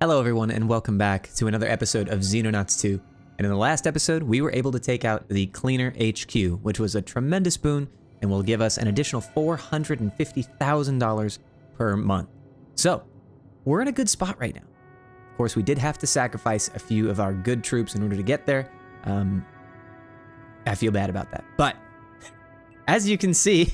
Hello everyone and welcome back to another episode of Xenonauts 2. And in the last episode, we were able to take out the Cleaner HQ, which was a tremendous boon and will give us an additional $450,000 per month. So, we're in a good spot right now. Of course, we did have to sacrifice a few of our good troops in order to get there. I feel bad about that. But, as you can see,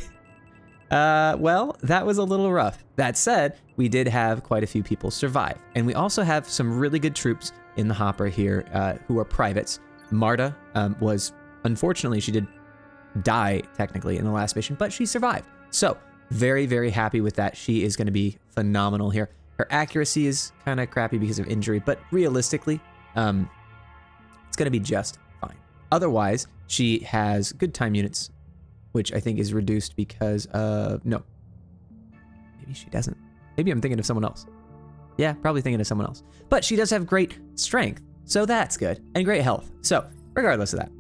well, that was a little rough. That said, we did have quite a few people survive. And we also have some really good troops in the hopper here who are privates. Marta was, unfortunately, she did die technically in the last mission, but she survived. So, very, very happy with that. She is going to be phenomenal here. Her accuracy is kind of crappy because of injury, but realistically, it's going to be just fine. Otherwise, she has good time units, which I think is reduced because of... No. Maybe she doesn't. Maybe I'm thinking of someone else. Yeah, probably thinking of someone else. But she does have great strength, so that's good, and great health. So, regardless of that,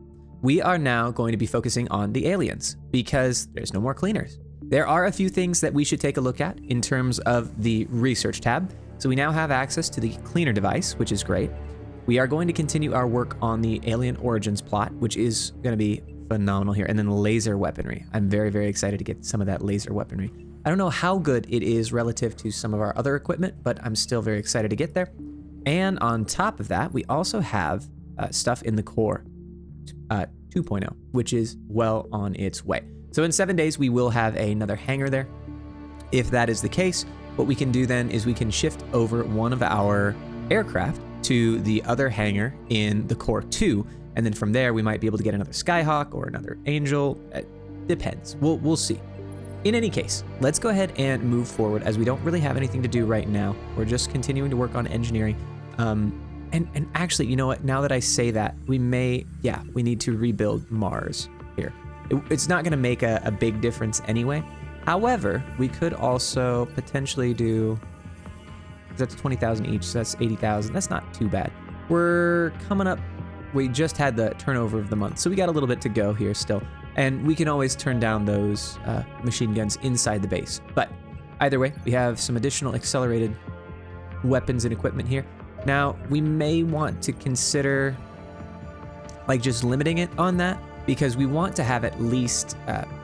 we are now going to be focusing on the aliens, because there's no more cleaners. There are a few things that we should take a look at in terms of the research tab. So we now have access to the cleaner device, which is great. We are going to continue our work on the alien origins plot, which is going to be phenomenal here. And then laser weaponry. I'm very, very excited to get some of that laser weaponry. I don't know how good it is relative to some of our other equipment, but I'm still very excited to get there. And on top of that, we also have stuff in the core 2.0, which is well on its way. So in 7 days, we will have another hangar there. If that is the case, what we can do then is we can shift over one of our aircraft to the other hangar in the core 2. And then from there, we might be able to get another Skyhawk or another Angel. It depends. We'll see. In any case, let's go ahead and move forward as we don't really have anything to do right now. We're just continuing to work on engineering. And actually, you know what? Now that I say that, we need to rebuild Mars here. It's not going to make a big difference anyway. However, we could also potentially do... That's 20,000 each, so that's 80,000. That's not too bad. We're coming up... We just had the turnover of the month, so we got a little bit to go here still. And we can always turn down those machine guns inside the base. But either way, we have some additional accelerated weapons and equipment here. Now, we may want to consider like just limiting it on that, because we want to have at least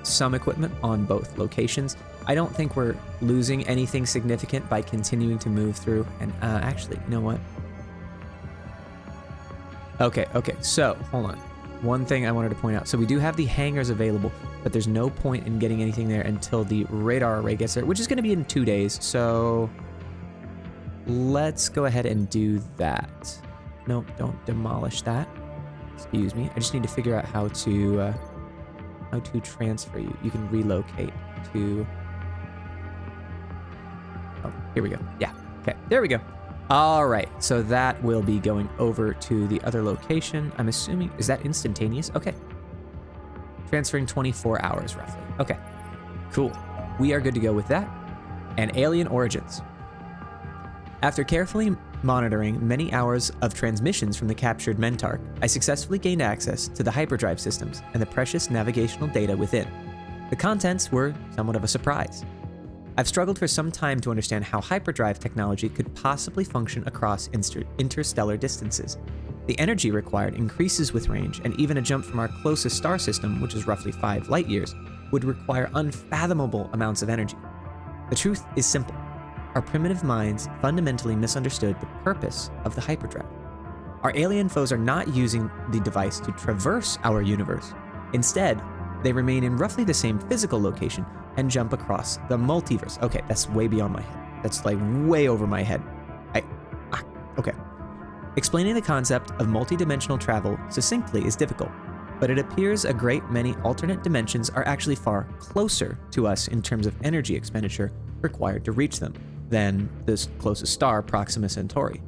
some equipment on both locations. I don't think we're losing anything significant by continuing to move through. And actually, you know what? Okay, so hold on. One thing I wanted to point out. So we do have the hangars available, but there's no point in getting anything there until the radar array gets there, which is going to be in 2 days. So let's go ahead and do that. Nope, don't demolish that. Excuse me. I just need to figure out how to transfer you. You can relocate to... Oh, here we go. Yeah. Okay, there we go. All right, so that will be going over to the other location. I'm assuming, is that instantaneous? Okay. Transferring 24 hours roughly. Okay, cool. We are good to go with that. And alien origins. After carefully monitoring many hours of transmissions from the captured Mentark, I successfully gained access to the hyperdrive systems and the precious navigational data within. The contents were somewhat of a surprise. I've struggled for some time to understand how hyperdrive technology could possibly function across interstellar distances. The energy required increases with range, and even a jump from our closest star system, which is roughly 5 light years, would require unfathomable amounts of energy. The truth is simple. Our primitive minds fundamentally misunderstood the purpose of the hyperdrive. Our alien foes are not using the device to traverse our universe. Instead, they remain in roughly the same physical location and jump across the multiverse. Okay, that's way beyond my head. That's like way over my head. Okay. Explaining the concept of multidimensional travel succinctly is difficult, but it appears a great many alternate dimensions are actually far closer to us in terms of energy expenditure required to reach them than this closest star, Proxima Centauri.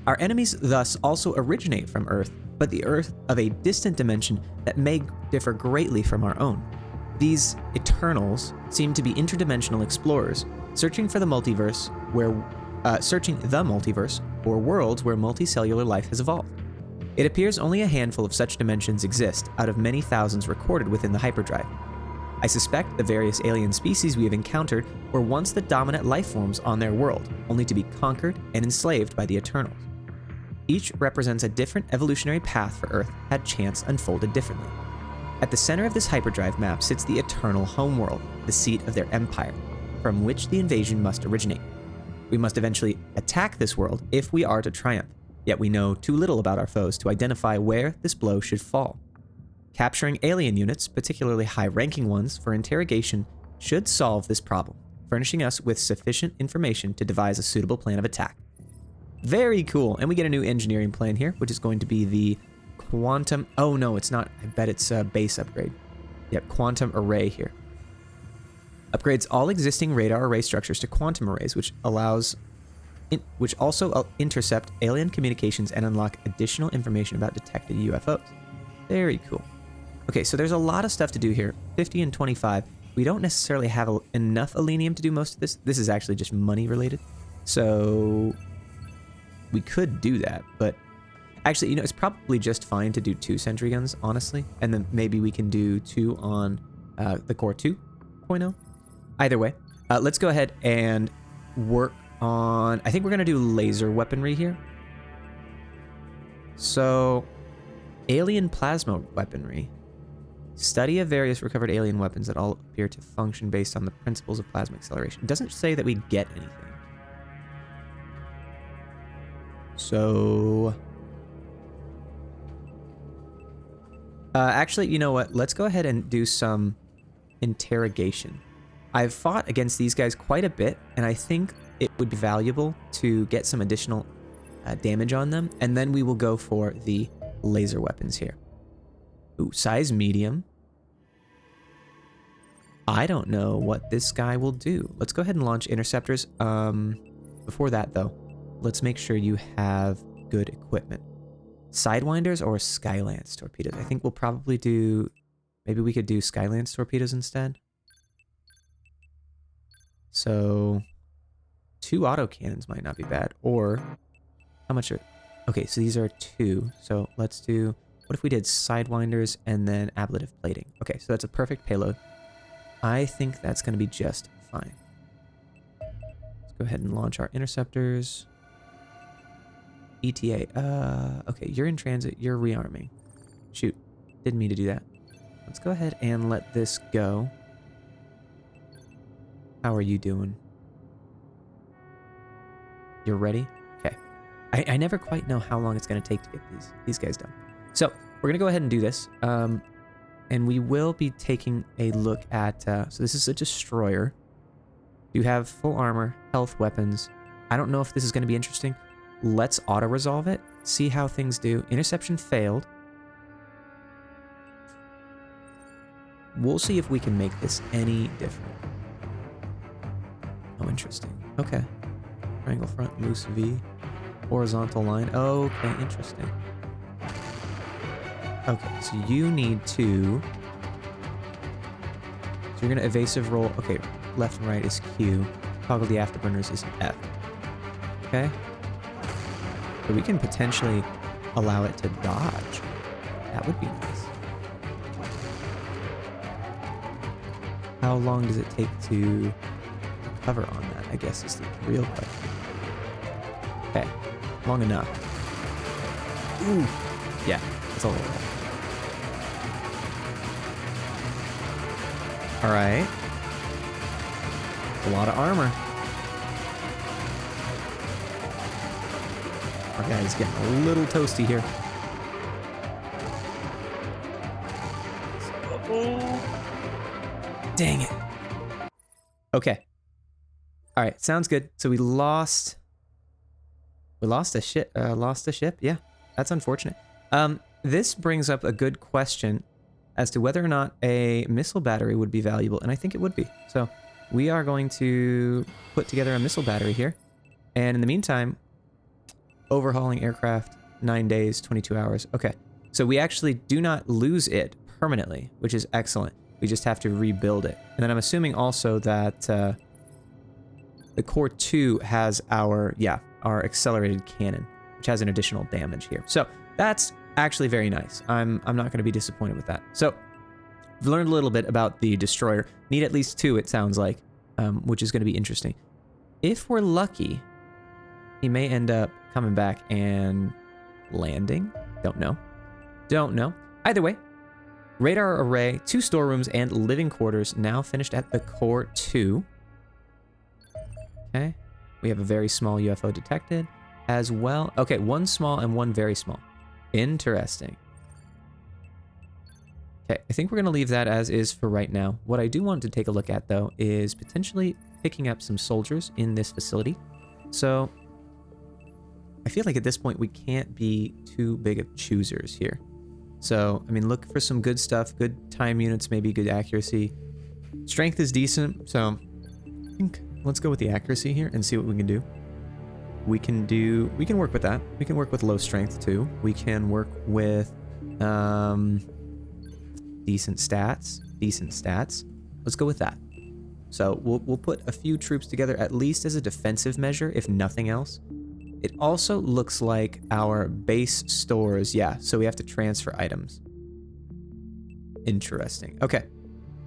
Our enemies thus also originate from Earth, but the Earth of a distant dimension that may differ greatly from our own. These Eternals seem to be interdimensional explorers, searching the multiverse or worlds where multicellular life has evolved. It appears only a handful of such dimensions exist out of many thousands recorded within the hyperdrive. I suspect the various alien species we have encountered were once the dominant life forms on their world, only to be conquered and enslaved by the Eternals. Each represents a different evolutionary path for Earth had chance unfolded differently. At the center of this hyperdrive map sits the Eternal homeworld, the seat of their empire, from which the invasion must originate. We must eventually attack this world if we are to triumph, yet we know too little about our foes to identify where this blow should fall. Capturing alien units, particularly high-ranking ones, for interrogation should solve this problem, furnishing us with sufficient information to devise a suitable plan of attack. Very cool. And we get a new engineering plan here, which is going to be the quantum... Oh, no, it's not. I bet it's a base upgrade. Yep, quantum array here. Upgrades all existing radar array structures to quantum arrays, which also intercept alien communications and unlock additional information about detected UFOs. Very cool. Okay, so there's a lot of stuff to do here. 50 and 25. We don't necessarily have enough alenium to do most of this. This is actually just money related. So we could do that, but actually, it's probably just fine to do 2 sentry guns, honestly. And then maybe we can do 2 on the Core 2.0. Either way, let's go ahead and work on... I think we're going to do laser weaponry here. So, alien plasma weaponry. Study of various recovered alien weapons that all appear to function based on the principles of plasma acceleration. It doesn't say that we get anything. So... actually, you know what? Let's go ahead and do some interrogation. I've fought against these guys quite a bit, and I think it would be valuable to get some additional damage on them, and then we will go for the laser weapons here. Ooh, size medium. I don't know what this guy will do. Let's go ahead and launch interceptors. Before that, though, let's make sure you have good equipment. Sidewinders or Skylance torpedoes? I think we'll probably do... Maybe we could do Skylance torpedoes instead. So 2 autocannons might not be bad. Or how much are... Okay, so these are 2. So let's do... What if we did Sidewinders and then ablative plating? Okay, so that's a perfect payload. I think that's going to be just fine. Let's go ahead and launch our interceptors. ETA. Okay, you're in transit. You're rearming. Shoot. Didn't mean to do that. Let's go ahead and let this go. How are you doing? You're ready? Okay. I never quite know how long it's going to take to get these guys done. So, we're going to go ahead and do this. And we will be taking a look at... so this is a destroyer. You have full armor, health, weapons. I don't know if this is going to be interesting. Let's auto-resolve it. See how things do. Interception failed. We'll see if we can make this any different. Oh, interesting. Okay. Triangle front, loose V. Horizontal line. Okay, interesting. Okay, so you need to... So you're going to evasive roll. Okay, left and right is Q. Toggle the afterburners is F. Okay. So we can potentially allow it to dodge. That would be nice. How long does it take to recover on that, I guess, is the real question. Okay, long enough. Ooh, yeah, it's a little. All right. A lot of armor. Our guy's getting a little toasty here. Dang it. Okay. All right, sounds good. So we lost a ship. Yeah, that's unfortunate. This brings up a good question as to whether or not a missile battery would be valuable, and I think it would be. So we are going to put together a missile battery here, and in the meantime, overhauling aircraft, 9 days, 22 hours. Okay, so we actually do not lose it permanently, which is excellent. We just have to rebuild it. And then I'm assuming also that the Core 2 has our accelerated cannon, which has an additional damage here. So that's actually very nice. I'm not going to be disappointed with that. So learned a little bit about the destroyer. Need at least 2, it sounds like, which is going to be interesting. If we're lucky, he may end up coming back and landing. Don't know. Don't know. Either way, radar array, 2 storerooms, and living quarters now finished at the core 2. Okay. We have a very small UFO detected as well. Okay, 1 small and 1 very small. Interesting. Okay, I think we're going to leave that as is for right now. What I do want to take a look at, though, is potentially picking up some soldiers in this facility. So I feel like at this point we can't be too big of choosers here. So, I mean, look for some good stuff, good time units, maybe good accuracy. Strength is decent, so I think let's go with the accuracy here and see what we can do. We can work with that. We can work with low strength too. We can work with decent stats. Let's go with that. So we'll put a few troops together at least as a defensive measure, if nothing else. It also looks like our base stores, yeah, so we have to transfer items. Interesting. Okay.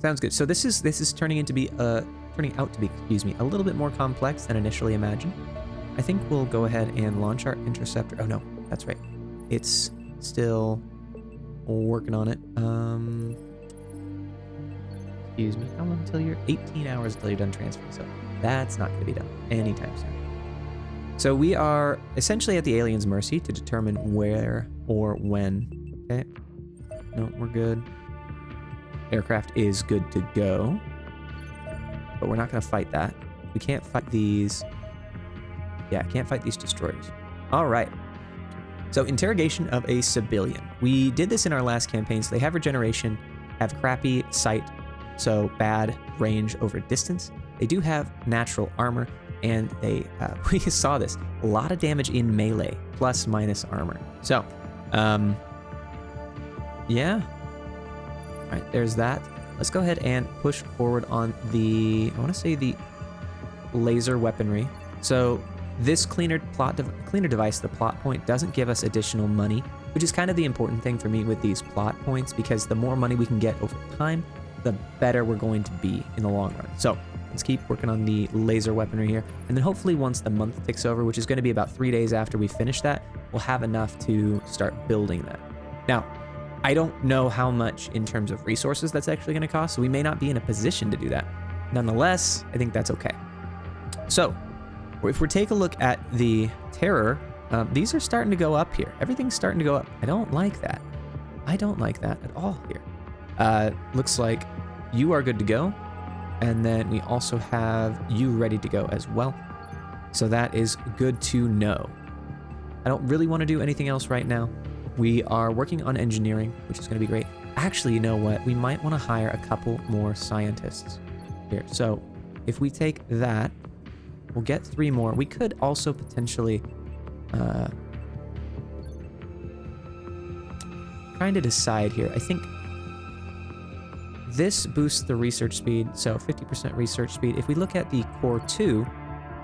Sounds good. So this is turning out to be, excuse me, a little bit more complex than initially imagined. I think we'll go ahead and launch our interceptor. Oh no, that's right. It's still working on it. Excuse me. How long until you're 18 hours until you're done transferring? So that's not going to be done anytime soon. So we are essentially at the aliens' mercy to determine where or when. Okay. No, we're good. Aircraft is good to go. But we're not going to fight that. We can't fight these. Yeah, can't fight these destroyers. All right. So interrogation of a civilian. We did this in our last campaign. So they have regeneration, have crappy sight, so bad range over distance. They do have natural armor, and they we saw this, a lot of damage in melee, plus minus armor. So, yeah. All right, there's that. Let's go ahead and push forward on the, I want to say the laser weaponry. So this cleaner device, the plot point, doesn't give us additional money, which is kind of the important thing for me with these plot points, because the more money we can get over time, the better we're going to be in the long run. So let's keep working on the laser weaponry here. And then hopefully once the month ticks over, which is going to be about 3 days after we finish that, we'll have enough to start building that. Now, I don't know how much in terms of resources that's actually going to cost, so we may not be in a position to do that. Nonetheless, I think that's okay. So if we take a look at the terror, these are starting to go up here. Everything's starting to go up. I don't like that. I don't like that at all here. Looks like you are good to go. And then we also have you ready to go as well. So that is good to know. I don't really want to do anything else right now. We are working on engineering, which is going to be great. Actually, you know what? We might want to hire a couple more scientists here. So if we take that, we'll get 3 more. We could also potentially trying to decide here. I think this boosts the research speed, so 50% research speed. If we look at the core 2,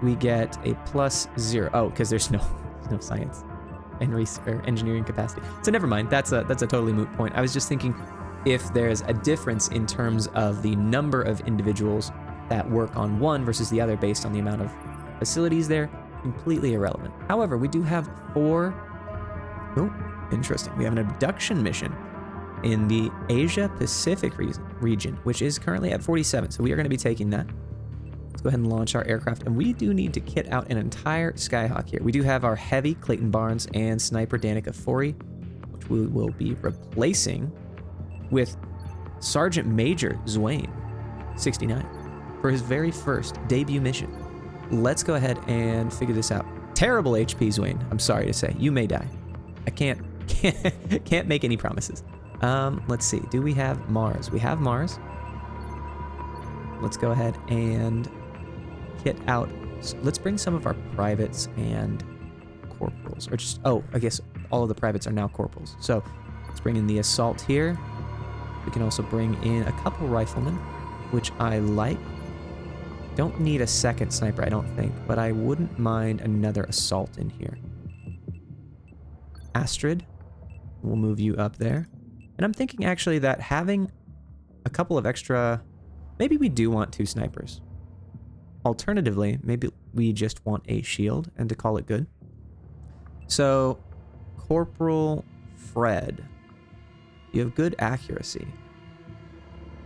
we get a +0. Oh, because there's no science and engineering capacity. So never mind. That's a totally moot point. I was just thinking if there's a difference in terms of the number of individuals that work on one versus the other based on the amount of facilities there, completely irrelevant. However, we do have 4. Oh, interesting. We have an abduction mission in the Asia Pacific region, which is currently at 47. So we are going to be taking that. Let's go ahead and launch our aircraft. And we do need to kit out an entire Skyhawk here. We do have our heavy Clayton Barnes and Sniper Danica Fori, which we will be replacing with Sergeant Major Zwain, 69, for his very first debut mission. Let's go ahead and figure this out. Terrible HP, Zwain. I'm sorry to say. You may die. I can't make any promises. Let's see. Do we have Mars? We have Mars. Let's go ahead and kit out. Let's bring some of our privates and corporals, or just, oh, I guess all of the privates are now corporals. So let's bring in the assault here. We can also bring in a couple riflemen, which I like. Don't need a second sniper, I don't think, but I wouldn't mind another assault in here. Astrid, we'll move you up there. And I'm thinking actually that having a couple of extra... Maybe we do want 2 snipers. Alternatively, maybe we just want a shield and to call it good. So, Corporal Fred, you have good accuracy.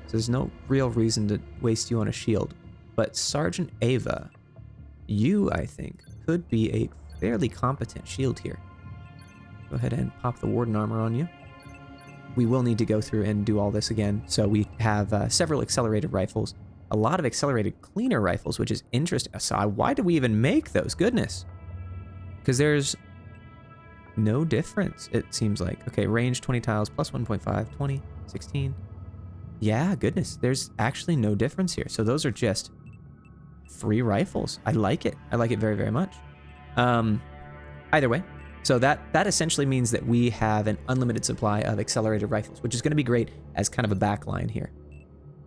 So there's no real reason to waste you on a shield. But Sergeant Ava, you, I think, could be a fairly competent shield here. Go ahead and pop the Warden armor on you. We will need to go through and do all this again. So we have several accelerated rifles, a lot of accelerated cleaner rifles, which is interesting. So why did we even make those? Goodness. Because there's no difference, it seems like. Okay, range 20 tiles, plus 1.5, 20, 16. Yeah, goodness. There's actually no difference here. So those are just free rifles. I like it. I like it very, very much. Either way. So that essentially means that we have an unlimited supply of accelerated rifles, which is going to be great as kind of a backline here.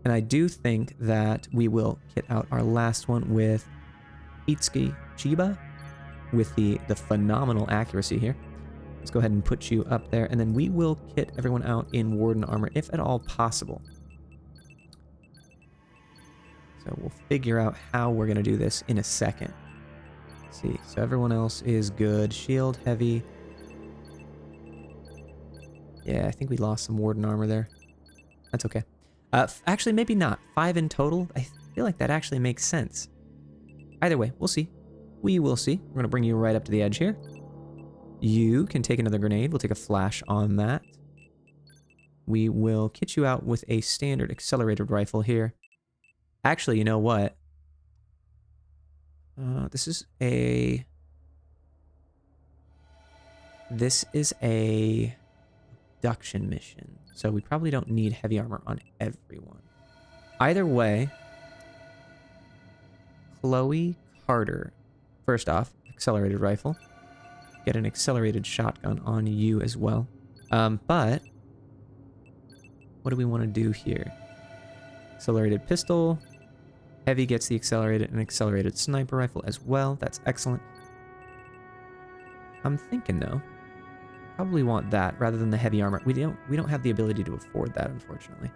And I do think that we will kit out our last one with Itsuki Chiba with the phenomenal accuracy here. Let's go ahead and put you up there, and then we will kit everyone out in Warden armor, if at all possible. So we'll figure out how we're going to do this in a second. See, so everyone else is good. Shield, heavy. Yeah, I think we lost some Warden armor there. That's okay. Actually, maybe not. 5 in total. I feel like that actually makes sense. Either way, we'll see. We will see. We're going to bring you right up to the edge here. You can take another grenade. We'll take a flash on that. We will kit you out with a standard accelerated rifle here. Actually, you know what? This is a abduction mission, so we probably don't need heavy armor on everyone. Either way, Chloe Carter, first off, accelerated rifle. Get an accelerated shotgun on you as well. But what do we want to do here? Accelerated pistol. Heavy gets the accelerated and accelerated sniper rifle as well. That's excellent. I'm thinking though, probably want that rather than the heavy armor. We don't have the ability to afford that, unfortunately.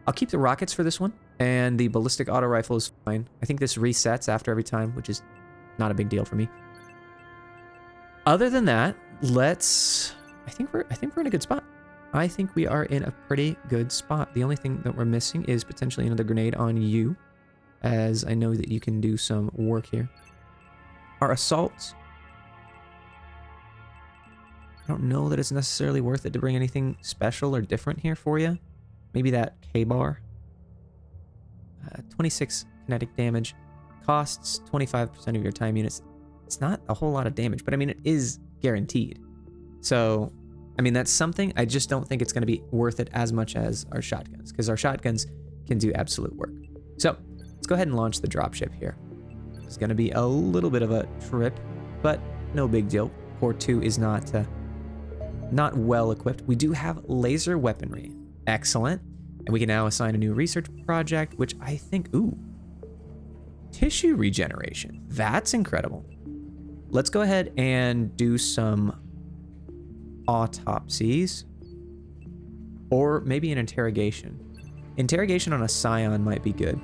I'll keep the rockets for this one, and the ballistic auto rifle is fine. I think this resets after every time, which is not a big deal for me. Other than that, I think we're in a good spot. I think we are in a pretty good spot. The only thing that we're missing is potentially another grenade on you, as I know that you can do some work here. Our assaults, I don't know that it's necessarily worth it to bring anything special or different here for you. Maybe that K-bar. 26 kinetic damage. Costs 25% of your time units. It's not a whole lot of damage, but I mean, it is guaranteed. So, I mean, that's something. I just don't think it's going to be worth it as much as our shotguns, because our shotguns can do absolute work. So, let's go ahead and launch the dropship here. It's going to be a little bit of a trip, but no big deal. Core 2 is not well equipped. We do have laser weaponry. Excellent. And we can now assign a new research project, which I think, tissue regeneration. That's incredible. Let's go ahead and do some autopsies, or maybe an interrogation. Interrogation on a scion might be good.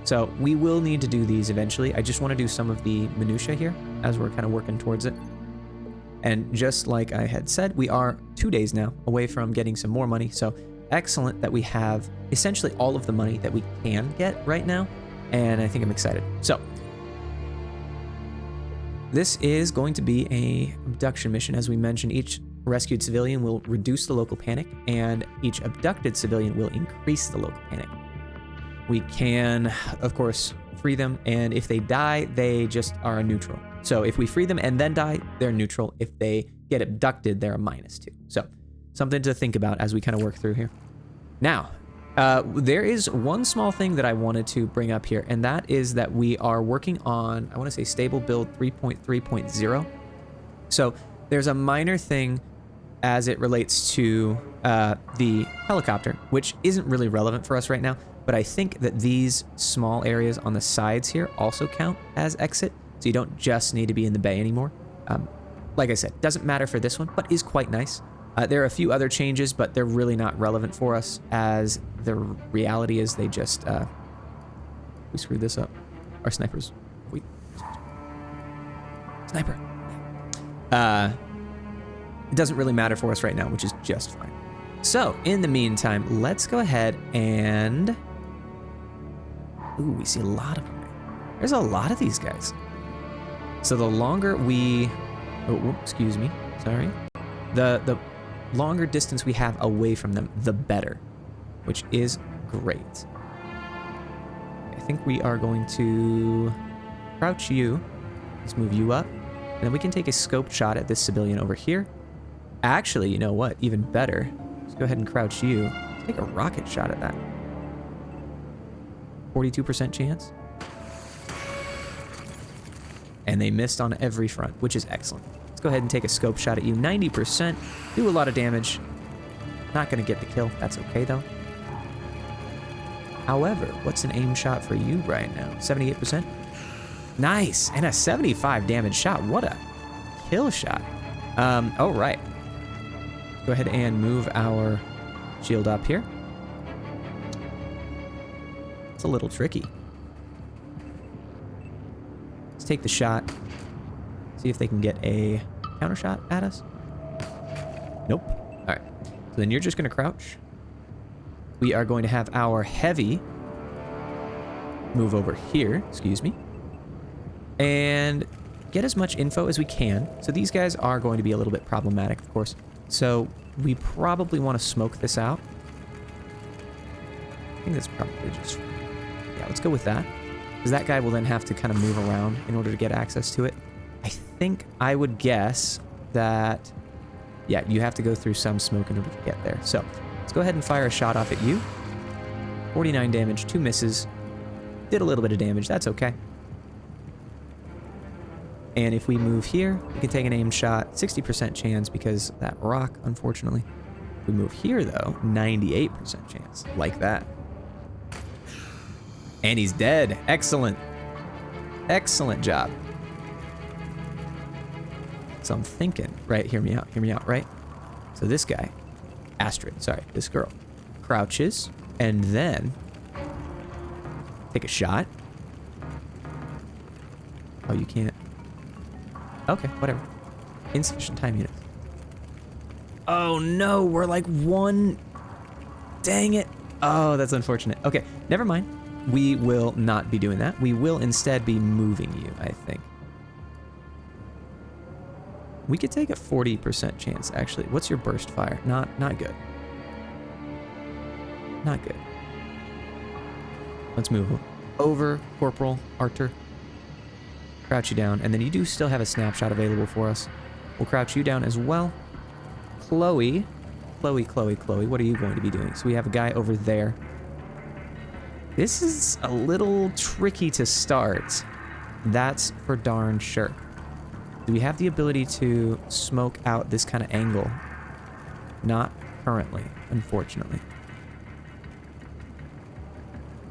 So we will need to do these eventually. I just want to do some of the minutia here as we're kind of working towards it. And just like I had said, we are 2 days now away from getting some more money. So excellent that we have essentially all of the money that we can get right now. And I think I'm excited. So this is going to be a abduction mission. As we mentioned, each rescued civilian will reduce the local panic, and each abducted civilian will increase the local panic. We can, of course, free them, and if they die, they just are a neutral. So if we free them and then die, they're neutral. If they get abducted, they're a -2. So something to think about as we kind of work through here. Now, there is one small thing that I wanted to bring up here, and that is that we are working on, I want to say, stable build 3.3.0. So there's a minor thing as it relates to the helicopter, which isn't really relevant for us right now, but I think that these small areas on the sides here also count as exit, so you don't just need to be in the bay anymore. Like I said, doesn't matter for this one, but is quite nice. There are a few other changes, but they're really not relevant for us, as the reality is they just... we screwed this up. Our snipers... Sniper! It doesn't really matter for us right now, which is just fine. So, in the meantime, let's go ahead and... Ooh, we see a lot of them. There's a lot of these guys. So the longer we... Oh, excuse me. Sorry. The longer distance we have away from them, the better, which is great. I think we are going to crouch you. Let's move you up. And then we can take a scoped shot at this civilian over here. Actually, you know what? Even better. Let's go ahead and crouch you. Let's take a rocket shot at that. 42% chance. And they missed on every front, which is excellent. Let's go ahead and take a scope shot at you. 90%. Do a lot of damage. Not going to get the kill. That's okay, though. However, what's an aim shot for you right now? 78%? Nice. And a 75 damage shot. What a kill shot. Oh, right. Go ahead and move our shield up here. It's a little tricky. Let's take the shot. See if they can get a counter shot at us. Nope. All right. So then you're just going to crouch. We are going to have our heavy move over here. Excuse me. And get as much info as we can. So these guys are going to be a little bit problematic, of course. So we probably want to smoke this out. I think that's probably just... Yeah, let's go with that. Because that guy will then have to kind of move around in order to get access to it. I think I would guess that... Yeah, you have to go through some smoke in order to get there. So let's go ahead and fire a shot off at you. 49 damage, 2 misses. Did a little bit of damage, that's okay. And if we move here, we can take an aimed shot. 60% chance because that rock, unfortunately. If we move here, though, 98% chance. Like that. And he's dead. Excellent. Excellent job. So I'm thinking, right, hear me out, right? So this guy, Astrid, sorry, this girl, crouches, and then take a shot. Oh, you can't. Okay, whatever. Insufficient time units. Oh no, we're like one. Dang it. Oh, that's unfortunate. Okay, never mind. We will not be doing that. We will instead be moving you, I think. We could take a 40% chance, actually. What's your burst fire? Not good. Not good. Let's move over, Corporal Arthur. Crouch you down, and then you do still have a snapshot available for us. We'll crouch you down as well. Chloe, what are you going to be doing? So we have a guy over there. This is a little tricky to start. That's for darn sure. Do we have the ability to smoke out this kind of angle? Not currently, unfortunately.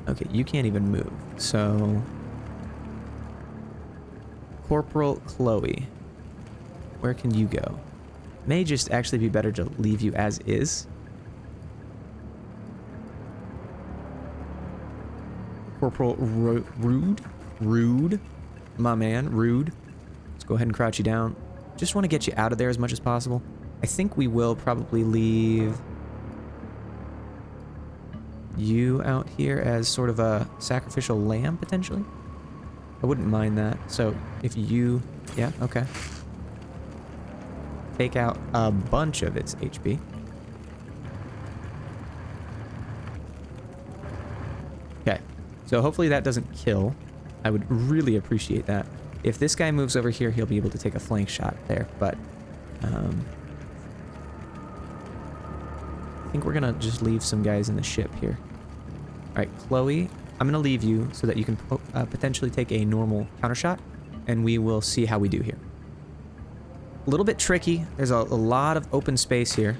Okay, you can't even move, so... Corporal Chloe, where can you go? May just actually be better to leave you as is. Corporal Rude, my man, Rude. Let's go ahead and crouch you down. Just want to get you out of there as much as possible. I think we will probably leave you out here as sort of a sacrificial lamb, potentially. I wouldn't mind that. So if you... Yeah, okay. Take out a bunch of its HP. Okay. So hopefully that doesn't kill. I would really appreciate that. If this guy moves over here, he'll be able to take a flank shot there. But I think we're going to just leave some guys in the ship here. All right, Chloe, I'm going to leave you so that you can potentially take a normal counter shot, and we will see how we do here. A little bit tricky. There's a lot of open space here.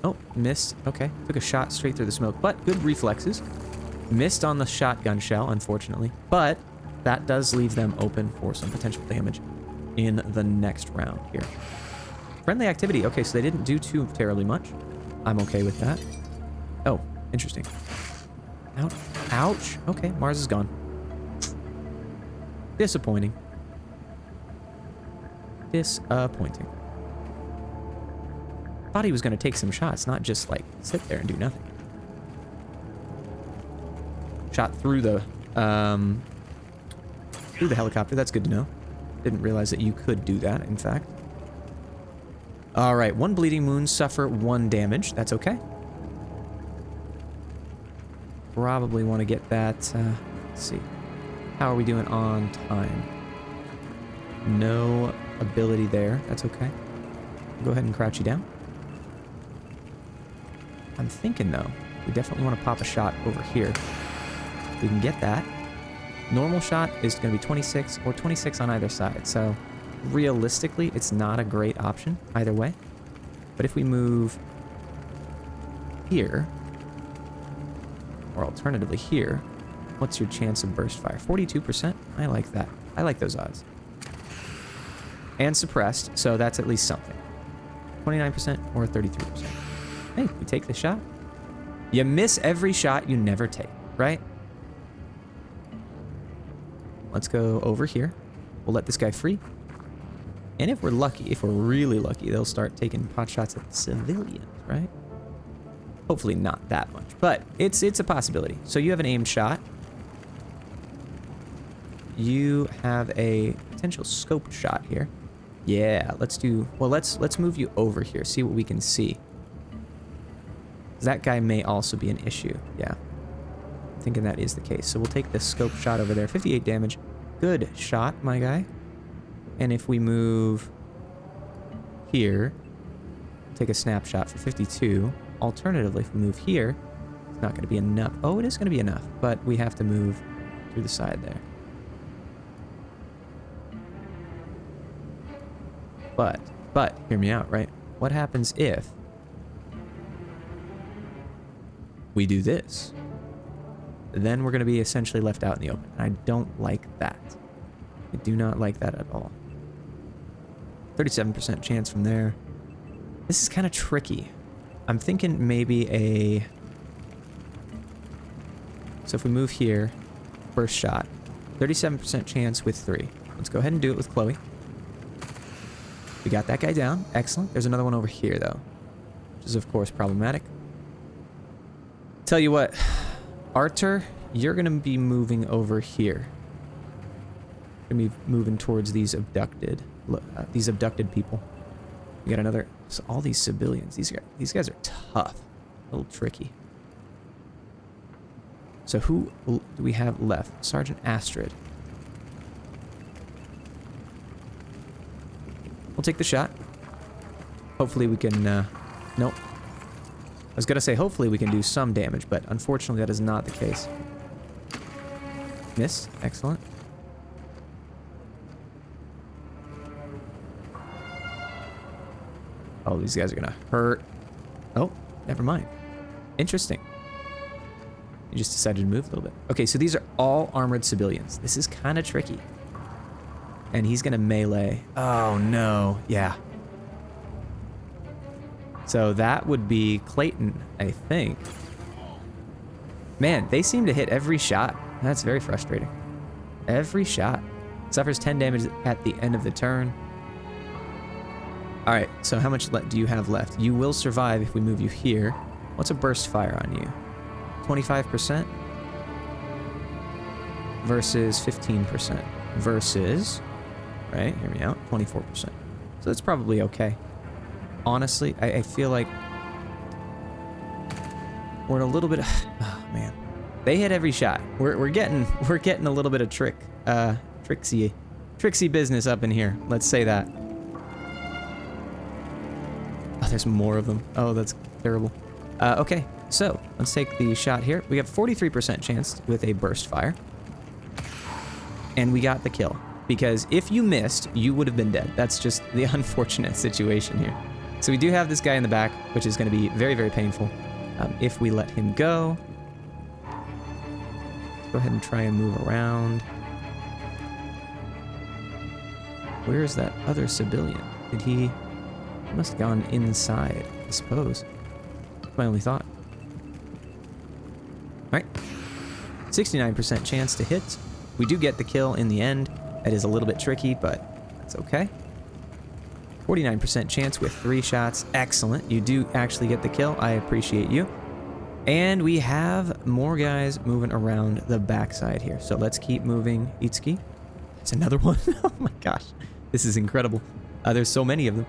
Oh, missed. Okay, took a shot straight through the smoke, but good reflexes. Missed on the shotgun shell, unfortunately, but that does leave them open for some potential damage in the next round here. Friendly activity. Okay, so they didn't do too terribly much. I'm okay with that. Oh, interesting. Ouch. Ouch. Okay, Mars is gone. Disappointing. Disappointing. Thought he was going to take some shots, not just, like, sit there and do nothing. Shot through the helicopter. That's good to know. Didn't realize that you could do that, in fact. All right, 1 bleeding wound, suffer 1 damage. That's okay. Probably want to get that. Let's see. How are we doing on time? No ability there. That's okay. Go ahead and crouch you down. I'm thinking, though, we definitely want to pop a shot over here. We can get that. Normal shot is going to be 26 or 26 on either side. So realistically, it's not a great option either way. But if we move here, or alternatively here, what's your chance of burst fire? 42%? I like that. I like those odds. And suppressed, so that's at least something. 29% or 33%. Hey, we take the shot. You miss every shot you never take, right? Let's go over here. We'll let this guy free. And if we're lucky, if we're really lucky, they'll start taking pot shots at the civilians, right? Hopefully not that much, but it's a possibility. So you have an aimed shot. You have a potential scoped shot here. Yeah, let's do, well, let's move you over here, see what we can see. That guy may also be an issue. Yeah. I'm thinking that is the case. So we'll take the scope shot over there. 58 damage. Good shot, my guy. And if we move here, take a snapshot for 52. Alternatively, if we move here, it's not going to be enough. Oh, it is going to be enough, but we have to move through the side there. But, hear me out, right? What happens if we do this? Then we're going to be essentially left out in the open. I don't like that. I do not like that at all. 37% chance from there. This is kind of tricky. I'm thinking maybe a... So if we move here, first shot, 37% chance with 3. Let's go ahead and do it with Chloe. We got that guy down. Excellent. There's another one over here, though, which is, of course, problematic. Tell you what, Arthur, you're going to be moving over here. Going to be moving towards these abducted people. We got another... So all these civilians, these guys are tough. A little tricky. So who do we have left? Sergeant Astrid. We'll take the shot. Hopefully we can... nope. I was going to say hopefully we can do some damage, but unfortunately that is not the case. Miss. Excellent. Oh, these guys are going to hurt. Oh, never mind. Interesting. You just decided to move a little bit. Okay, so these are all armored civilians. This is kind of tricky. And he's going to melee. Oh, no. Yeah. So that would be Clayton, I think. Man, they seem to hit every shot. That's very frustrating. Every shot. Suffers 10 damage at the end of the turn. All right, so how much do you have left? You will survive if we move you here. What's a burst fire on you? 25% versus 15% versus, right, hear me out, 24%. So that's probably okay. Honestly, I feel like we're in a little bit of, oh man, they hit every shot. We're getting a little bit of tricksy business up in here. Let's say that. Oh, there's more of them. Oh, that's terrible. Okay, so let's take the shot here. We have 43% chance with a burst fire, and we got the kill. Because if you missed, you would have been dead. That's just the unfortunate situation here. So we do have this guy in the back, which is going to be very, very painful. If we let him go, let's go ahead and try and move around. Where is that other civilian? Did he... Must have gone inside, I suppose. That's my only thought. Alright. 69% chance to hit. We do get the kill in the end. That is a little bit tricky, but that's okay. 49% chance with 3 shots. Excellent. You do actually get the kill. I appreciate you. And we have more guys moving around the backside here. So let's keep moving. Itsuki. It's another one. Oh my gosh. This is incredible. There's so many of them.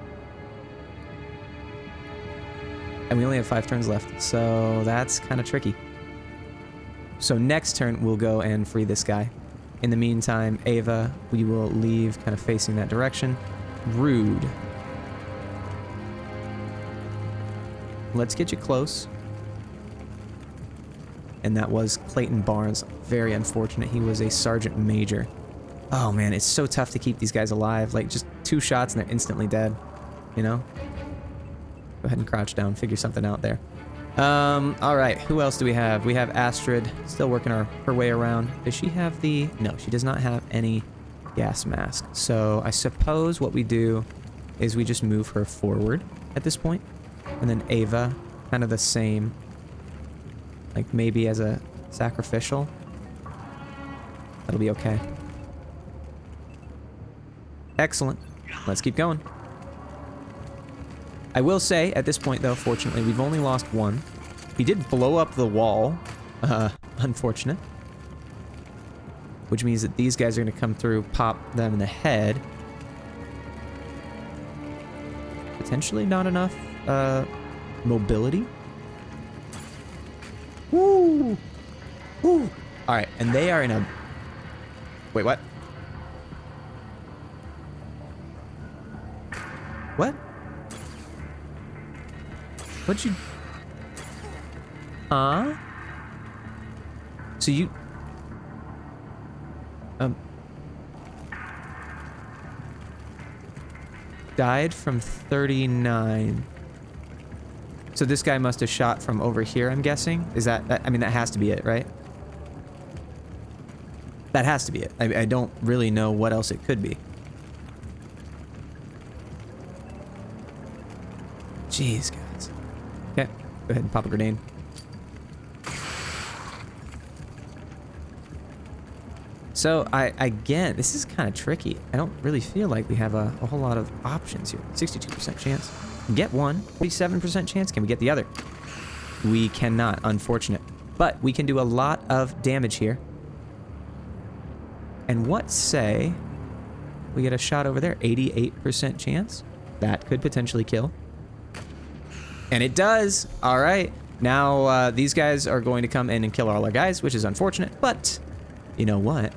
And we only have 5 turns left. So that's kind of tricky. So next turn, we'll go and free this guy. In the meantime, Ava, we will leave kind of facing that direction. Rude. Let's get you close. And that was Clayton Barnes. Very unfortunate. He was a sergeant major. Oh man, it's so tough to keep these guys alive. Like just 2 shots and they're instantly dead. You know? Go ahead and crouch down, figure something out there. All right, who else do we have? We have Astrid, still working her way around. Does she have the... No, she does not have any gas mask. So I suppose what we do is we just move her forward at this point. And then Ava, kind of the same. Like maybe as a sacrificial. That'll be okay. Excellent. Let's keep going. I will say, at this point though, fortunately, we've only lost 1. He did blow up the wall. Unfortunate. Which means that these guys are going to come through, pop them in the head. Potentially not enough mobility. Woo! Woo! Alright, and they are in a... Wait, what? What? What'd you... Huh? So you... Died from 39. So this guy must have shot from over here, I'm guessing? Is that... I mean, that has to be it, right? That has to be it. I don't really know what else it could be. Jeez, guys. Okay, go ahead and pop a grenade. So, again, this is kind of tricky. I don't really feel like we have a whole lot of options here. 62% chance. Get one. 47% chance. Can we get the other? We cannot, unfortunate. But we can do a lot of damage here. And what say we get a shot over there? 88% chance. That could potentially kill. And it does. All right. Now, these guys are going to come in and kill all our guys, which is unfortunate. But you know what?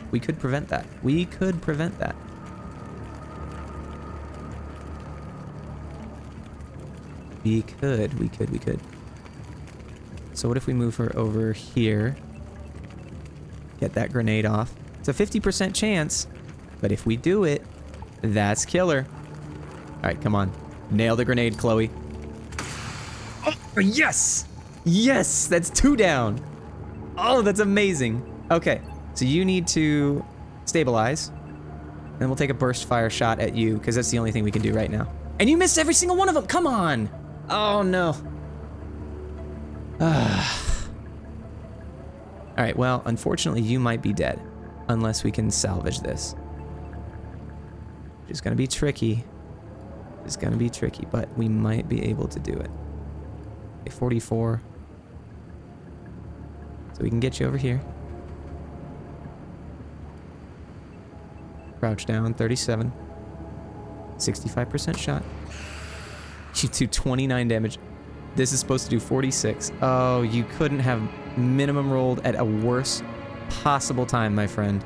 We could prevent that. We could prevent that. We could. So what if we move her over here? Get that grenade off. It's a 50% chance, but if we do it, that's killer. All right, come on. Nail the grenade, Chloe. Oh, yes! Yes, that's 2 down. Oh, that's amazing. Okay, so you need to stabilize. And we'll take a burst fire shot at you, because that's the only thing we can do right now. And you missed every single one of them. Come on. Oh, no. All right, well, unfortunately, you might be dead. Unless we can salvage this. It's going to be tricky. It's going to be tricky, but we might be able to do it. Okay, 44. So we can get you over here. Crouch down, 37. 65% shot. You do 29 damage. This is supposed to do 46. Oh, you couldn't have minimum rolled at a worse possible time, my friend.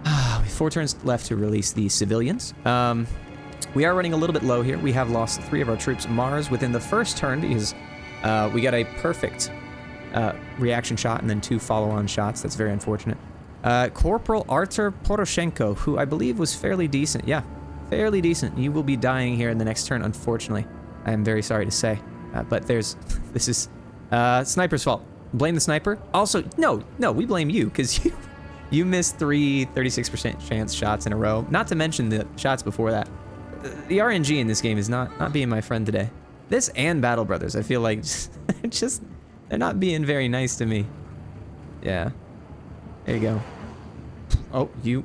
We have 4 turns left to release the civilians. We are running a little bit low here. We have lost 3 of our troops. Mars within the first turn because we got a perfect reaction shot and then 2 follow-on shots. That's very unfortunate. Corporal Artur Poroshenko, who I believe was fairly decent. Yeah, fairly decent. You will be dying here in the next turn, unfortunately. I am very sorry to say. But this is sniper's fault. Blame the sniper. Also, no, we blame you because you missed 3 36% chance shots in a row. Not to mention the shots before that. The RNG in this game is not being my friend today. This and Battle Brothers, I feel like just they're not being very nice to me. Yeah. There you go. Oh, you.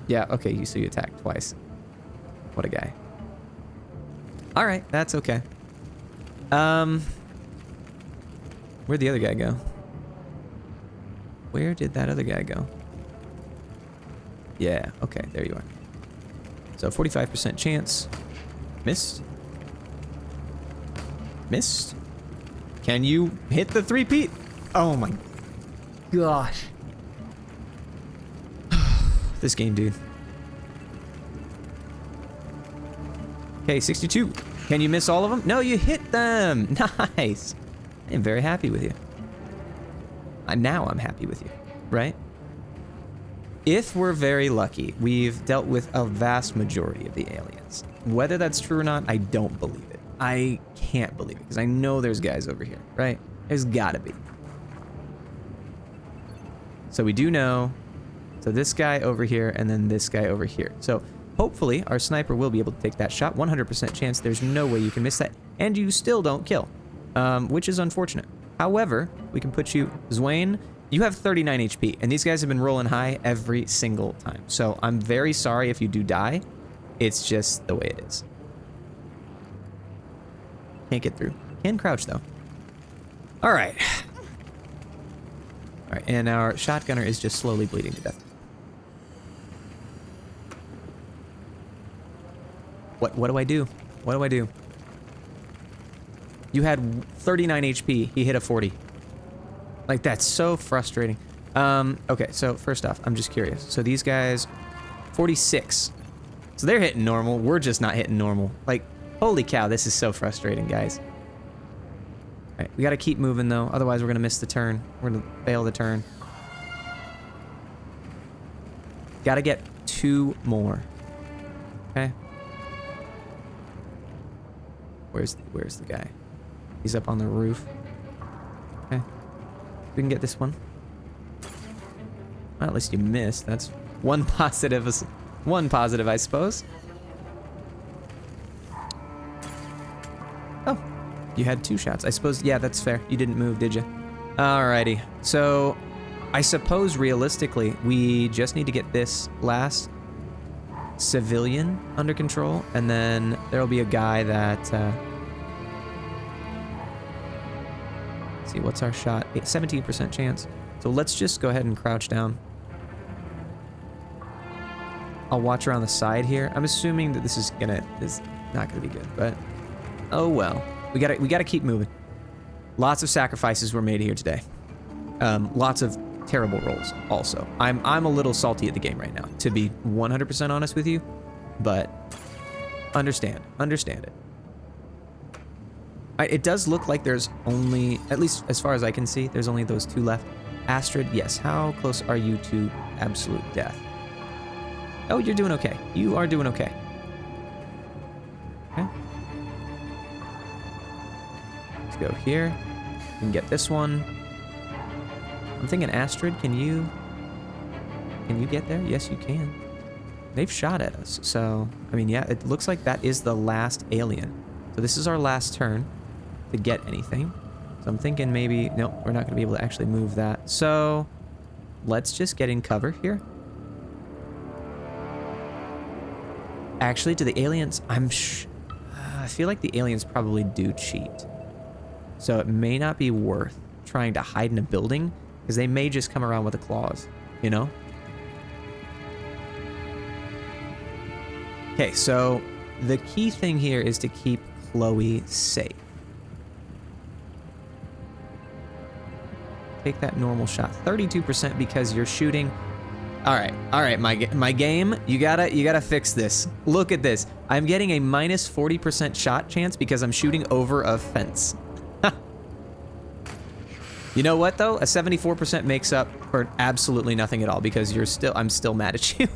Yeah, okay, so you attacked twice. What a guy. All right, that's okay. Where'd the other guy go? Where did that other guy go? Yeah, okay, there you are. So 45% chance. Missed. Missed. Can you hit the three-peat? Oh my gosh. This game, dude. Okay, 62. Can you miss all of them? No, you hit them. Nice. I am very happy with you. Now I'm happy with you, right? If we're very lucky, we've dealt with a vast majority of the aliens. Whether that's true or not, I don't believe it. I can't believe it, because I know there's guys over here, right? There's gotta be. So we do know. So this guy over here, and then this guy over here. So hopefully our sniper will be able to take that shot. 100% chance. There's no way you can miss that. And you still don't kill, which is unfortunate. However, we can put you, Zwain, you have 39 HP, and these guys have been rolling high every single time. So I'm very sorry if you do die. It's just the way it is. Can't get through. Can crouch, though. All right. All right, and our shotgunner is just slowly bleeding to death. What do I do? What do I do? You had 39 HP. He hit a 40. Like, that's so frustrating. Okay, so first off, I'm just curious. So these guys, 46. So they're hitting normal. We're just not hitting normal. Like, holy cow, this is so frustrating, guys. All right, we got to keep moving, though. Otherwise, we're going to miss the turn. We're going to fail the turn. Got to get 2 more. Okay. Where's the guy? He's up on the roof. Okay. We can get this one. Well, at least you missed. That's one positive, I suppose. Oh, you had 2 shots. I suppose, yeah, that's fair. You didn't move, did you? Alrighty. So, I suppose realistically, we just need to get this last civilian under control, and then there'll be a guy that, let's see, what's our shot? 17% chance. So let's just go ahead and crouch down. I'll watch around the side here. I'm assuming that this is not gonna be good, but oh well. We gotta keep moving. Lots of sacrifices were made here today. Lots of terrible rolls also. I'm a little salty at the game right now, to be 100% honest with you, but understand it. It does look like there's only, at least as far as I can see, there's only those 2 left. Astrid, yes. How close are you to absolute death? Oh, you're doing okay. You are doing okay. Okay. Let's go here. We can get this one. I'm thinking Astrid, can you get there? Yes, you can. They've shot at us, so, I mean, yeah, it looks like that is the last alien. So this is our last turn to get anything. So I'm thinking maybe, no, we're not going to be able to actually move that. So let's just get in cover here. Actually, do the aliens, I feel like the aliens probably do cheat. So it may not be worth trying to hide in a building, because they may just come around with the claws, you know? Okay, so the key thing here is to keep Chloe safe. Take that normal shot. 32% because you're shooting. All right, my game, you gotta fix this. Look at this. I'm getting a minus 40% shot chance because I'm shooting over a fence. You know what though? A 74% makes up for absolutely nothing at all because I'm still mad at you.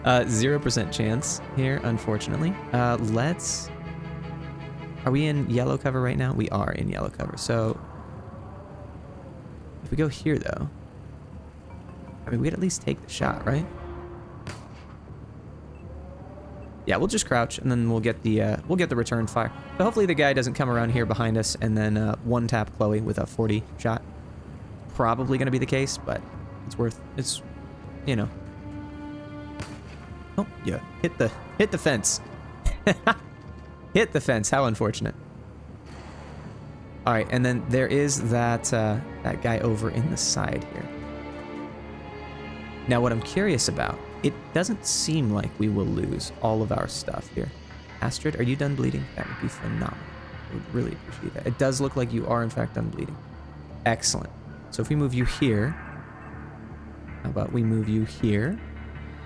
0% chance here, unfortunately. Are we in yellow cover right now? We are in yellow cover. So if we go here though, I mean, we'd at least take the shot, right? Yeah, we'll just crouch, and then we'll get the return fire. So hopefully the guy doesn't come around here behind us and then one tap Chloe with a 40 shot. Probably gonna be the case, but it's you know. Oh yeah, hit the fence. Hit the fence. How unfortunate. All right, and then there is that that guy over in the side here. Now, what I'm curious about, it doesn't seem like we will lose all of our stuff here. Astrid, are you done bleeding? That would be phenomenal. I would really appreciate that. It does look like you are, in fact, done bleeding. Excellent. So if we move you here, how about we move you here,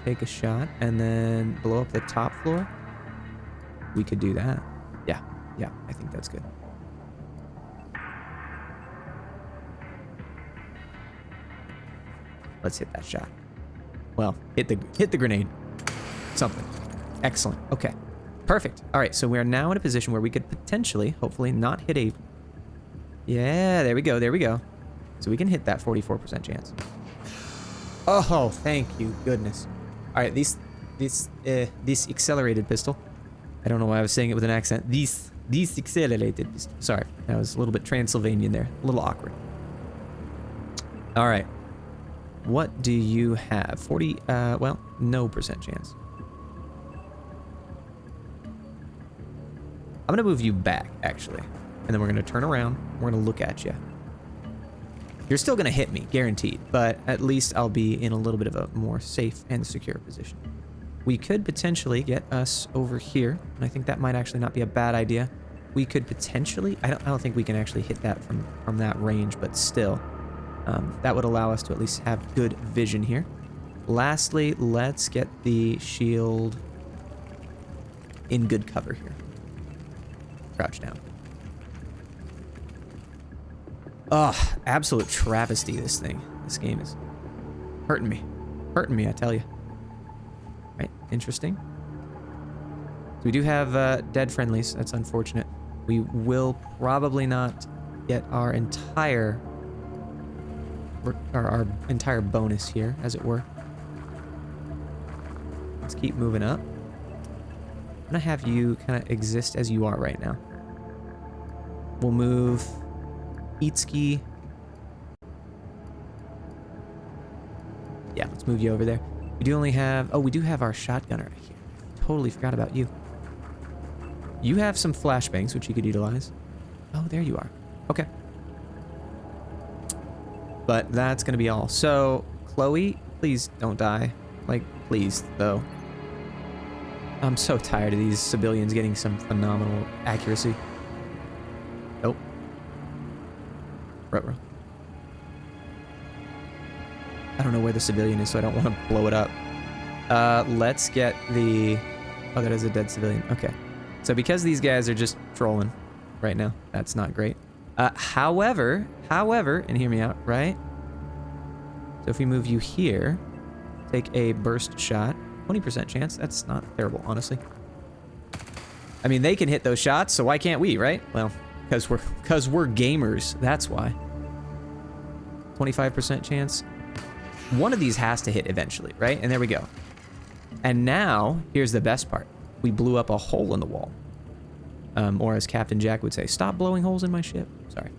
take a shot, and then blow up the top floor? We could do that. Yeah, I think that's good. Let's hit that shot. Well, hit the grenade. Something. Excellent. Okay. Perfect. All right, so we are now in a position where we could potentially, hopefully, not hit a... Yeah, there we go, there we go. So we can hit that 44% chance. Oh, thank you, goodness. All right, this accelerated pistol. I don't know why I was saying it with an accent. This accelerated pistol. Sorry, that was a little bit Transylvanian there. A little awkward. All right. What do you have? 40, well, no percent chance. I'm gonna move you back, actually. And then we're gonna turn around. We're gonna look at you. You're still gonna hit me, guaranteed. But at least I'll be in a little bit of a more safe and secure position. We could potentially get us over here. And I think that might actually not be a bad idea. We could potentially... I don't think we can actually hit that from that range, but still... that would allow us to at least have good vision here. Lastly, let's get the shield in good cover here. Crouch down. Ugh, absolute travesty, this thing. This game is hurting me. Hurting me, I tell you. Right, interesting. So we do have dead friendlies. That's unfortunate. We will probably not get our entire bonus here, as it were. Let's keep moving up. I'm gonna have you kind of exist as you are right now. We'll move Itsuki. Yeah, let's move you over there. We do only have... Oh, we do have our shotgunner right here. Totally forgot about you. You have some flashbangs, which you could utilize. Oh, there you are. Okay. But that's gonna be all. So, Chloe, please don't die. Like, please, though. I'm so tired of these civilians getting some phenomenal accuracy. Nope. Ruh-roh. I don't know where the civilian is, so I don't want to blow it up. Let's get the... Oh, that is a dead civilian. Okay. So because these guys are just trolling right now, that's not great. However, and hear me out, right? So if we move you here, take a burst shot, 20% chance. That's not terrible, honestly. I mean, they can hit those shots, so why can't we, right? Well, because we're gamers. That's why. 25% chance. One of these has to hit eventually, right? And there we go. And now, here's the best part. We blew up a hole in the wall. Or as Captain Jack would say, stop blowing holes in my ship. Sorry.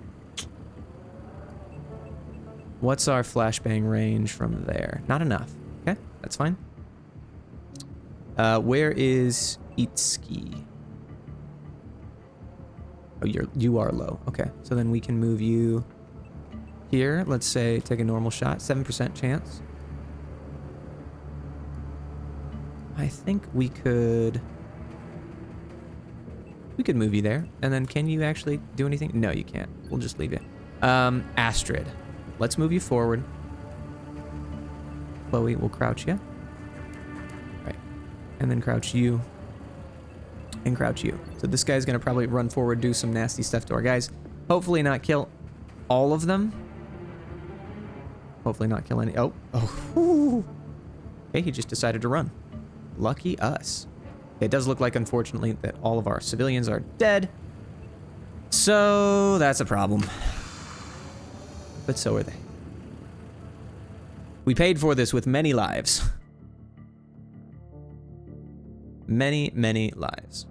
What's our flashbang range from there? Not enough. Okay, that's fine. Where is Itsuki? Oh, you are low. Okay, so then we can move you here. Let's say take a normal shot. 7% chance. I think we could move you there. And then can you actually do anything? No, you can't. We'll just leave you. Astrid. Let's move you forward. Chloe will crouch you. Right. And then crouch you. And crouch you. So this guy's going to probably run forward, do some nasty stuff to our guys. Hopefully not kill all of them. Hopefully not kill any. Oh. Whew. Okay, he just decided to run. Lucky us. It does look like, unfortunately, that all of our civilians are dead. So that's a problem. But so are they. We paid for this with many lives. Many, many lives.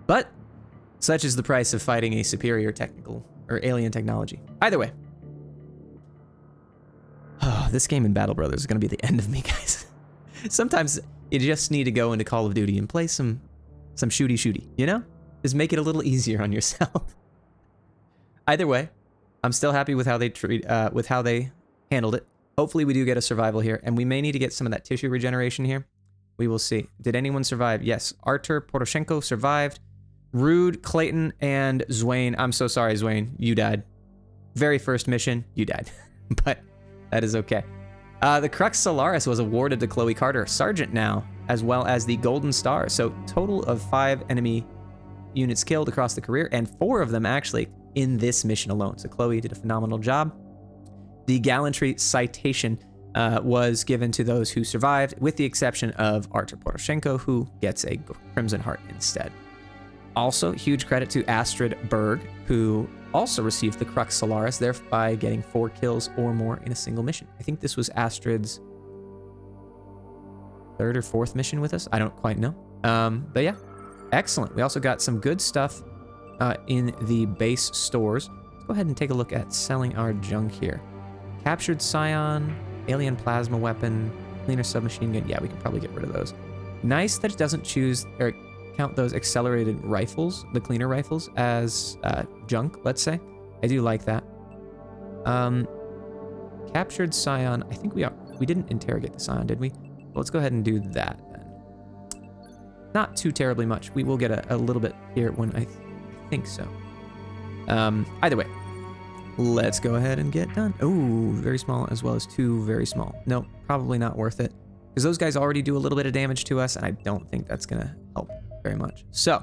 But such is the price of fighting a superior technical or alien technology. Either way. Oh, this game in Battle Brothers is going to be the end of me, guys. Sometimes you just need to go into Call of Duty and play some shooty, you know? Just make it a little easier on yourself. Either way, I'm still happy with how they handled it. Hopefully we do get a survival here, and we may need to get some of that tissue regeneration here. We will see. Did anyone survive? Yes, Artur Poroshenko survived. Rude, Clayton, and Zwain. I'm so sorry, Zwain. You died. Very first mission, you died. But that is okay. The Crux Solaris was awarded to Chloe Carter, Sergeant now, as well as the Golden Star. So total of 5 enemy units killed across the career, and 4 of them actually in this mission alone. So Chloe did a phenomenal job. The Gallantry Citation was given to those who survived, with the exception of Artur Poroshenko, who gets a Crimson Heart instead. Also, huge credit to Astrid Berg, who also received the Crux Solaris, thereby getting 4 kills or more in a single mission. I think this was Astrid's 3rd or 4th mission with us. I don't quite know. But yeah, excellent. We also got some good stuff in the base stores. Let's go ahead and take a look at selling our junk here. Captured Scion, alien plasma weapon, cleaner submachine gun. Yeah, we can probably get rid of those. Nice that it doesn't choose or count those accelerated rifles, the cleaner rifles, as junk, let's say. I do like that. Captured Scion. I think we didn't interrogate the Scion, did we? Well, let's go ahead and do that then. Not too terribly much. We will get a little bit here when I think so. Either way, let's go ahead and get done. Oh, very small as well as 2 very small. No, probably not worth it, because those guys already do a little bit of damage to us, and I don't think that's gonna help very much. So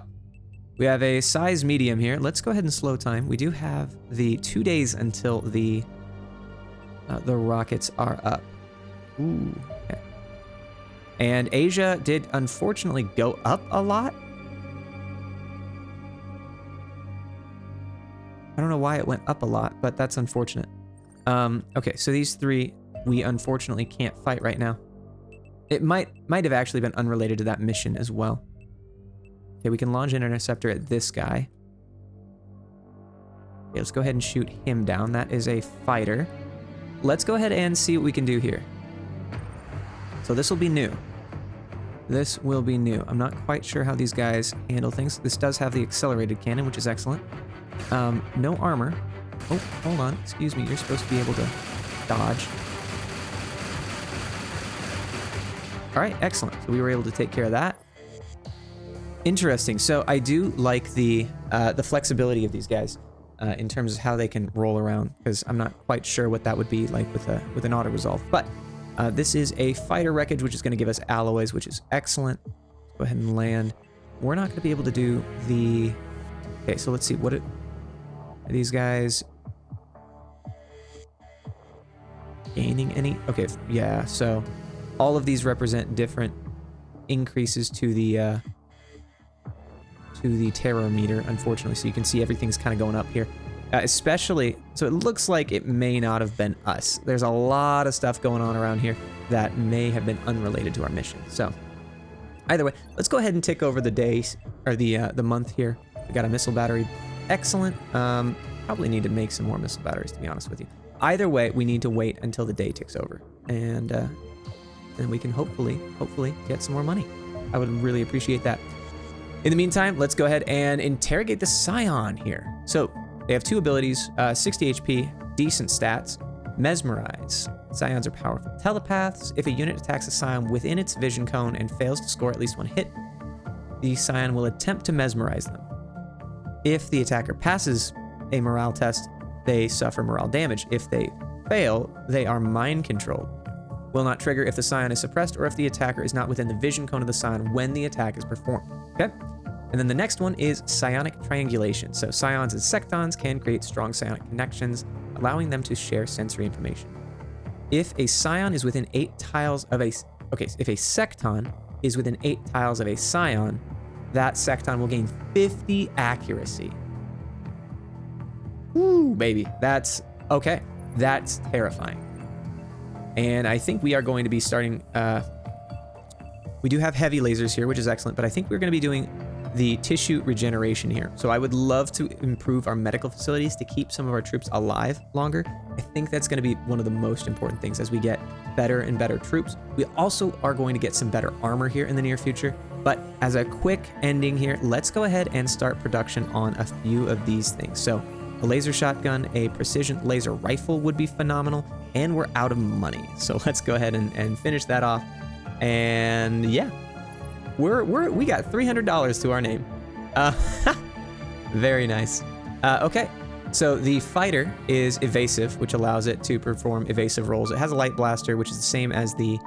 we have a size medium here. Let's go ahead and slow time. We do have the 2 days until the rockets are up. Ooh, okay. And Asia did unfortunately go up a lot. I don't know why it went up a lot, but that's unfortunate. Okay, so these 3 we unfortunately can't fight right now. It might have actually been unrelated to that mission as well. Okay, we can launch an interceptor at this guy. Okay, let's go ahead and shoot him down. That is a fighter. Let's go ahead and see what we can do here. So this will be new. This will be new. I'm not quite sure how these guys handle things. This does have the accelerated cannon, which is excellent. No armor. Oh, hold on. Excuse me. You're supposed to be able to dodge. All right, excellent. So we were able to take care of that. Interesting. So I do like the flexibility of these guys in terms of how they can roll around, because I'm not quite sure what that would be like with an auto resolve. But this is a fighter wreckage, which is going to give us alloys, which is excellent. Let's go ahead and land. We're not going to be able to do the. Okay, so let's see. Are these guys gaining any? Okay, yeah. So all of these represent different increases to the terror meter, unfortunately. So you can see everything's kind of going up here. Especially, so it looks like it may not have been us. There's a lot of stuff going on around here that may have been unrelated to our mission. So either way, let's go ahead and tick over the days, or the month here. We got a missile battery. Excellent. Probably need to make some more missile batteries, to be honest with you. Either way, we need to wait until the day ticks over, and then we can hopefully get some more money. I would really appreciate that. In the meantime, let's go ahead and interrogate the Scion here. So they have 2 abilities, 60 HP, decent stats, Mesmerize. Scions are powerful telepaths. If a unit attacks a Scion within its vision cone and fails to score at least 1 hit, the Scion will attempt to mesmerize them. If the attacker passes a morale test, they suffer morale damage. If they fail, they are mind controlled. Will not trigger if the Scion is suppressed or if the attacker is not within the vision cone of the Scion when the attack is performed. Okay? And then the next one is psionic triangulation. So Scions and Sectons can create strong psionic connections, allowing them to share sensory information. If a Scion is within 8 tiles of a... Okay, if a Secton is within 8 tiles of a Scion, that Secton will gain 50 accuracy. Woo, baby. That's... Okay. That's terrifying. And I think we are going to be starting... We do have heavy lasers here, which is excellent, but I think we're going to be doing the tissue regeneration here. So I would love to improve our medical facilities to keep some of our troops alive longer. I think that's going to be one of the most important things as we get better and better troops. We also are going to get some better armor here in the near future. But as a quick ending here, let's go ahead and start production on a few of these things. So a laser shotgun, a precision laser rifle would be phenomenal, and we're out of money. So let's go ahead and finish that off. And yeah, we got $300 to our name. Very nice. Okay, so the fighter is evasive, which allows it to perform evasive rolls. It has a light blaster, which is the same as the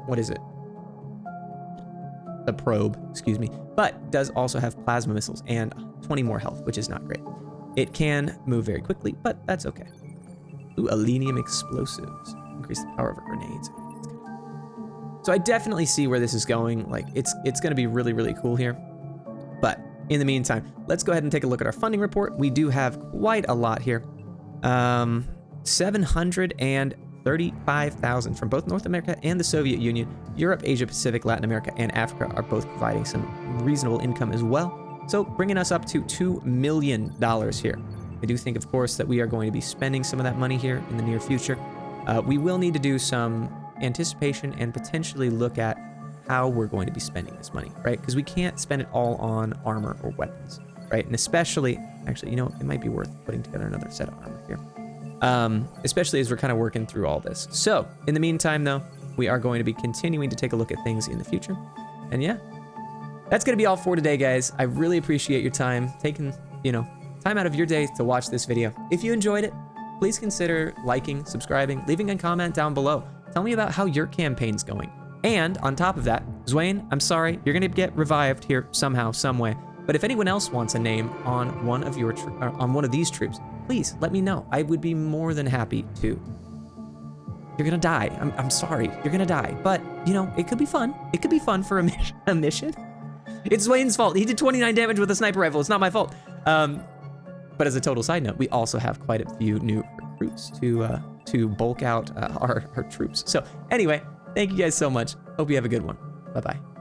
what is it? The probe, excuse me, but does also have plasma missiles and 20 more health, which is not great. It can move very quickly, but that's okay. Ooh, alenium explosives. Increase the power of our grenades. So I definitely see where this is going. Like, it's going to be really, really cool here. But in the meantime, let's go ahead and take a look at our funding report. We do have quite a lot here. 735,000 from both North America and the Soviet Union. Europe, Asia Pacific, Latin America, and Africa are both providing some reasonable income as well. So bringing us up to $2 million here. I do think, of course, that we are going to be spending some of that money here in the near future. We will need to do some anticipation and potentially look at how we're going to be spending this money, right? Because we can't spend it all on armor or weapons, right? And especially, actually, you know, it might be worth putting together another set of armor here. Especially as we're kind of working through all this. So in the meantime, though, we are going to be continuing to take a look at things in the future. And yeah, that's going to be all for today, guys. I really appreciate your time taking, you know, time out of your day to watch this video. If you enjoyed it, please consider liking, subscribing, leaving a comment down below. Tell me about how your campaign's going. And on top of that, Zwain, I'm sorry, you're going to get revived here somehow, some way. But if anyone else wants a name on one of your on one of these troops, please let me know. I would be more than happy to. You're gonna die. I'm sorry. You're gonna die. But you know, it could be fun. It could be fun for a mission. It's Zwain's fault. He did 29 damage with a sniper rifle. It's not my fault. But as a total side note, we also have quite a few new recruits to bulk out our troops. So anyway, thank you guys so much. Hope you have a good one. Bye bye.